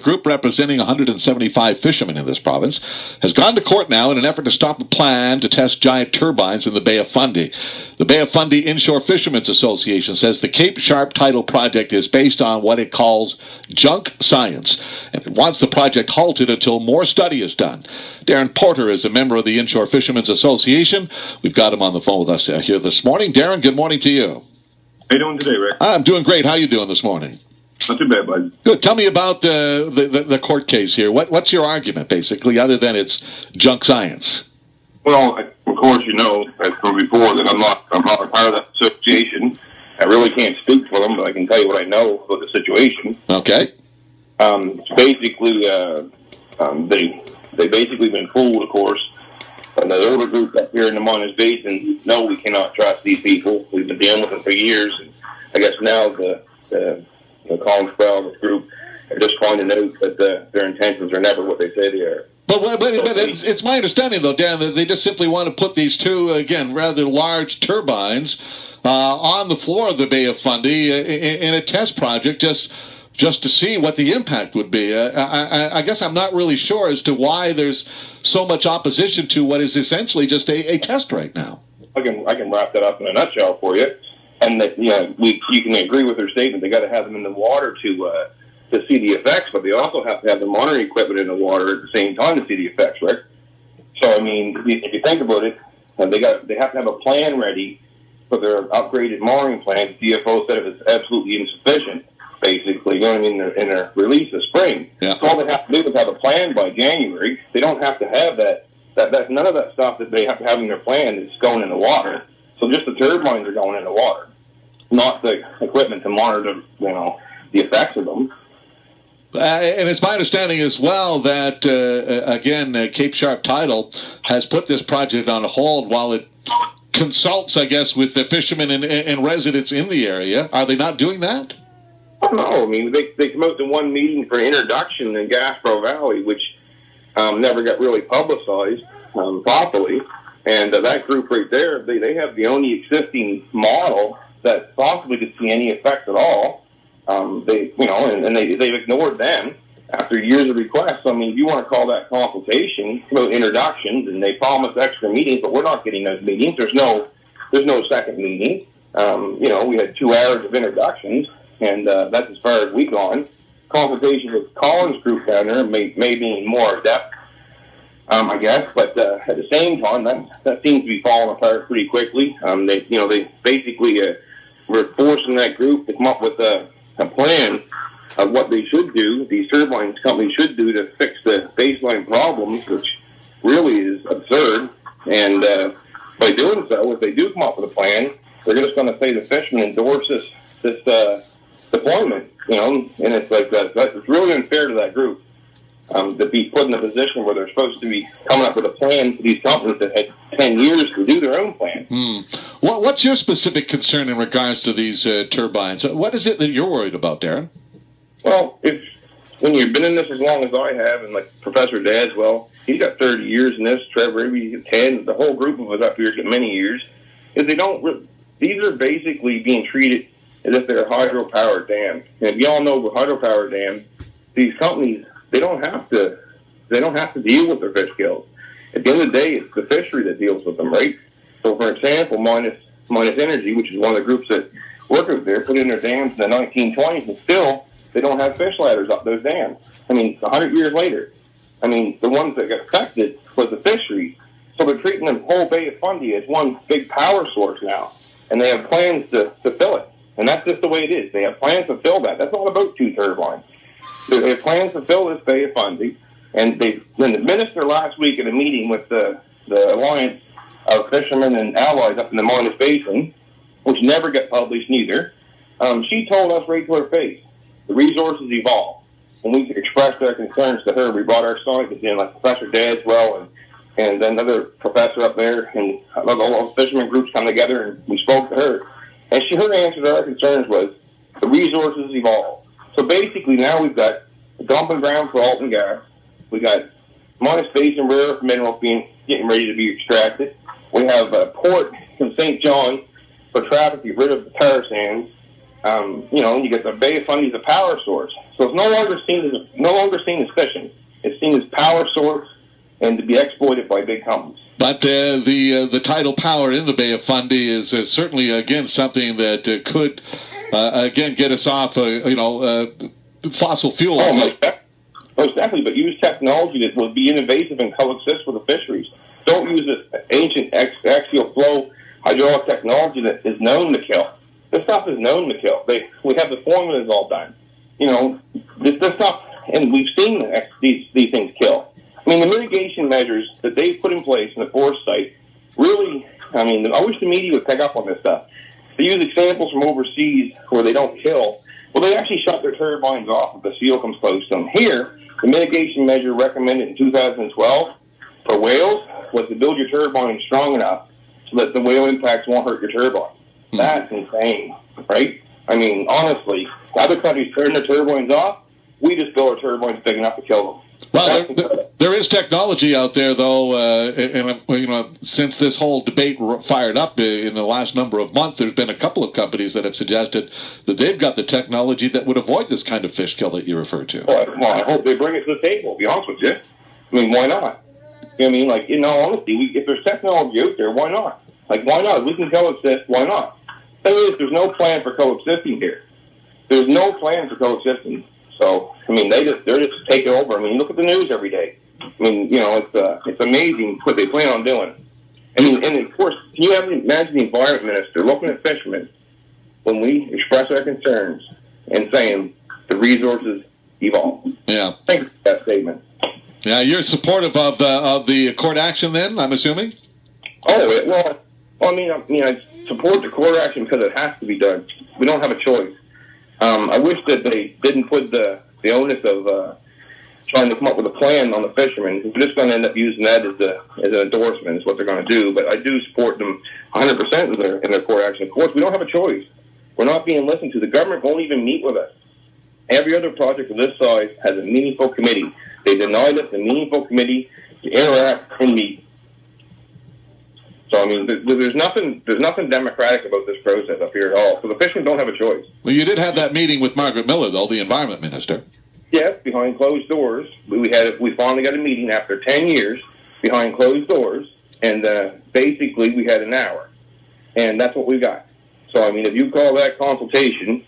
group representing 175 fishermen in this province has gone to court now in an effort to stop a plan to test giant turbines in the Bay of Fundy. The Bay of Fundy Inshore Fishermen's Association says the Cape Sharp Tidal project is based on what it calls junk science, and it wants the project halted until more study is done. Darren Porter is a member of the Inshore Fishermen's Association. We've got him on the phone with us here this morning. Darren, good morning to you. How you doing today, Rick? I'm doing great. How are you doing this morning? Not too bad, bud. Good. Tell me about the court case here. What's your argument, basically, other than it's junk science? Well, of course, you know, as from before, that I'm not a part of that association. I really can't speak for them, but I can tell you what I know about the situation. Okay. It's basically, they basically been fooled, of course. And the older group up here in the Mona's Basin, no, we cannot trust these people. We've been dealing with them for years, and I guess now the Collins Brown group are just finding out that their intentions are never what they say they are. But it's my understanding, though, Dan, that they just simply want to put these two, again, rather large turbines on the floor of the Bay of Fundy in a test project just to see what the impact would be. I guess I'm not really sure as to why there's so much opposition to what is essentially just a test right now. I can wrap that up in a nutshell for you. And that, you can agree with their statement. They got to have them in the water to see the effects, but they also have to have the monitoring equipment in the water at the same time to see the effects, right? So, I mean, if you think about it, they have to have a plan ready for their upgraded monitoring plan. The CFO said it was absolutely insufficient, basically. You know what I mean? In their release this spring. Yeah. So all they have to do is have a plan by January. They don't have to have that. That's none of that stuff that they have to have in their plan is going in the water. So just the turbines are going in the water, not the equipment to monitor, the effects of them. And it's my understanding as well that, Cape Sharp Tidal has put this project on hold while it consults, I guess, with the fishermen and residents in the area. Are they not doing that? No, I mean, they come out to one meeting for introduction in Gaspereau Valley, which never got really publicized properly. And that group right there, they have the only existing model that possibly could see any effects at all. They've ignored them after years of requests. I mean, if you want to call that consultation, about introductions, and they promised extra meetings, but we're not getting those meetings. There's no second meeting. We had 2 hours of introductions, and that's as far as we gone. Consultation with Collins group down there may be more adept, I guess, but at the same time, that seems to be falling apart pretty quickly. They basically were forcing that group to come up with a plan of what they should do, these turbine companies should do to fix the baseline problems, which really is absurd. And by doing so, if they do come up with a plan, they're just going to say the fishermen endorse this deployment, and it's like that. It's really unfair to that group to be put in a position where they're supposed to be coming up with a plan for these companies that had 10 years to do their own plan. What's your specific concern in regards to these turbines? What is it that you're worried about, Darren? Well, when you've been in this as long as I have, and like Professor Dadswell, he's got 30 years in this, Trevor, he's got 10, the whole group of us up here got many years, is these are basically being treated as if they're hydropower dams. And if you all know with hydropower dams, these companies, they don't have to deal with their fish kills. At the end of the day, it's the fishery that deals with them, right? So, for example, Minus Energy, which is one of the groups that work out there, put in their dams in the 1920s, and still they don't have fish ladders up those dams. I mean, 100 years later. I mean, the ones that got affected was the fisheries. So they're treating the whole Bay of Fundy as one big power source now, and they have plans to fill it. And that's just the way it is. They have plans to fill that. That's not about 2 turbines. They have plans to fill this Bay of Fundy, and the minister last week at a meeting with the Alliance of Fishermen and Allies up in the Mona's Basin, which never got published neither, she told us right to our face, the resources evolve. When we expressed our concerns to her, we brought our scientists in, like Professor Dadswell and then another professor up there, and all the fishermen groups come together, and we spoke to her. And her answer to our concerns was, the resources evolve. So basically now we've got a dumping ground for Alton gas. We got Mona's Basin rare earth minerals getting ready to be extracted. We have a port in St. John for traffic to get rid of the tar sands. You get the Bay of Fundy as a power source. So it's no longer seen as fishing. It's seen as power source and to be exploited by big companies. But the tidal power in the Bay of Fundy is certainly, again, something that could, again, get us off, fossil fuels. Oh, most definitely, but use technology that will be innovative and coexist with the fisheries. Don't use this ancient axial flow hydraulic technology that is known to kill. This stuff is known to kill. We have the formulas all done. This stuff, and we've seen these things kill. I mean, the mitigation measures that they've put in place in the forest site really, I wish the media would pick up on this stuff. They use examples from overseas where they don't kill. Well, they actually shut their turbines off if the seal comes close to them. Here, the mitigation measure recommended in 2012 for whales was to build your turbine strong enough so that the whale impacts won't hurt your turbine. That's insane, right? Honestly, other countries turn their turbines off. We just build our turbines big enough to kill them. Well, there is technology out there, though, and since this whole debate fired up in the last number of months, there's been a couple of companies that have suggested that they've got the technology that would avoid this kind of fish kill that you refer to. Well, I hope they bring it to the table, to be honest with you. Why not? In all honesty, if there's technology out there, why not? Why not? If we can coexist, why not? The thing is, there's no plan for coexisting here. There's no plan for coexisting. So, they're just taking over. Look at the news every day. It's amazing what they plan on doing. And of course, can you imagine the environment minister looking at fishermen when we express our concerns and saying the resources evolve? Yeah. Thank you for that statement. Yeah, you're supportive of the court action then, I'm assuming? Oh, I support the court action because it has to be done. We don't have a choice. I wish that they didn't put the onus of trying to come up with a plan on the fishermen. We're just going to end up using that as an endorsement is what they're going to do. But I do support them 100% in their court action. Of course, we don't have a choice. We're not being listened to. The government won't even meet with us. Every other project of this size has a meaningful committee. They denied us a meaningful committee to interact and meet. So, there's nothing democratic about this process up here at all. So the fishermen don't have a choice. Well, you did have that meeting with Margaret Miller, though, the environment minister. Yes, behind closed doors. We finally got a meeting after 10 years behind closed doors, and basically we had an hour. And that's what we got. So, if you call that consultation,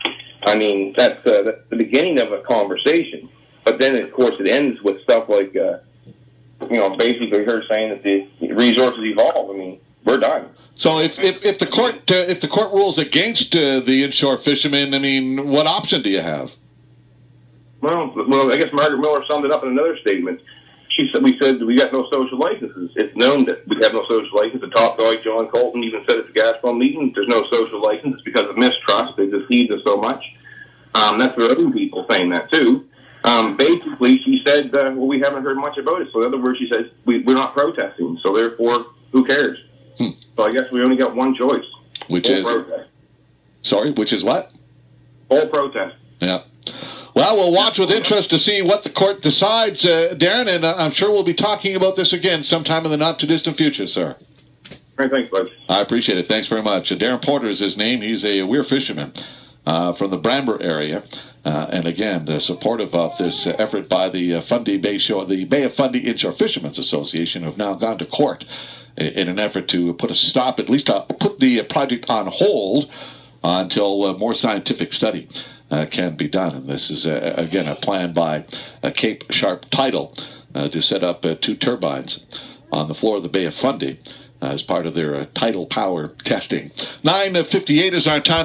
that's the beginning of a conversation. But then, of course, it ends with stuff like, basically her saying that the resources evolve. We're done. So if the court rules against the inshore fishermen, what option do you have? Well, I guess Margaret Miller summed it up in another statement. We said we got no social licenses. It's known that we have no social license. The top guy, John Colton, even said at the Gazprom meeting, there's no social license. It's because of mistrust. They deceived us so much. That's their own people saying that too. Basically, she said, we haven't heard much about it. So in other words, she says, we're not protesting. So therefore, who cares? So I guess we only got one choice. Which is? Protest. Sorry, which is what? Full protest. Yeah. Well, we'll watch with interest to see what the court decides, Darren, and I'm sure we'll be talking about this again sometime in the not-too-distant future, sir. All right, thanks, bud. I appreciate it. Thanks very much. Darren Porter is his name. He's a weir fisherman from the Bramber area. And again, supportive of this effort by the Bay of Fundy Inshore Fishermen's Association, who have now gone to court in an effort to put a stop, at least put the project on hold until more scientific study can be done. And this is, again, a plan by Cape Sharp Tidal to set up 2 turbines on the floor of the Bay of Fundy as part of their tidal power testing. 9:58 is our time.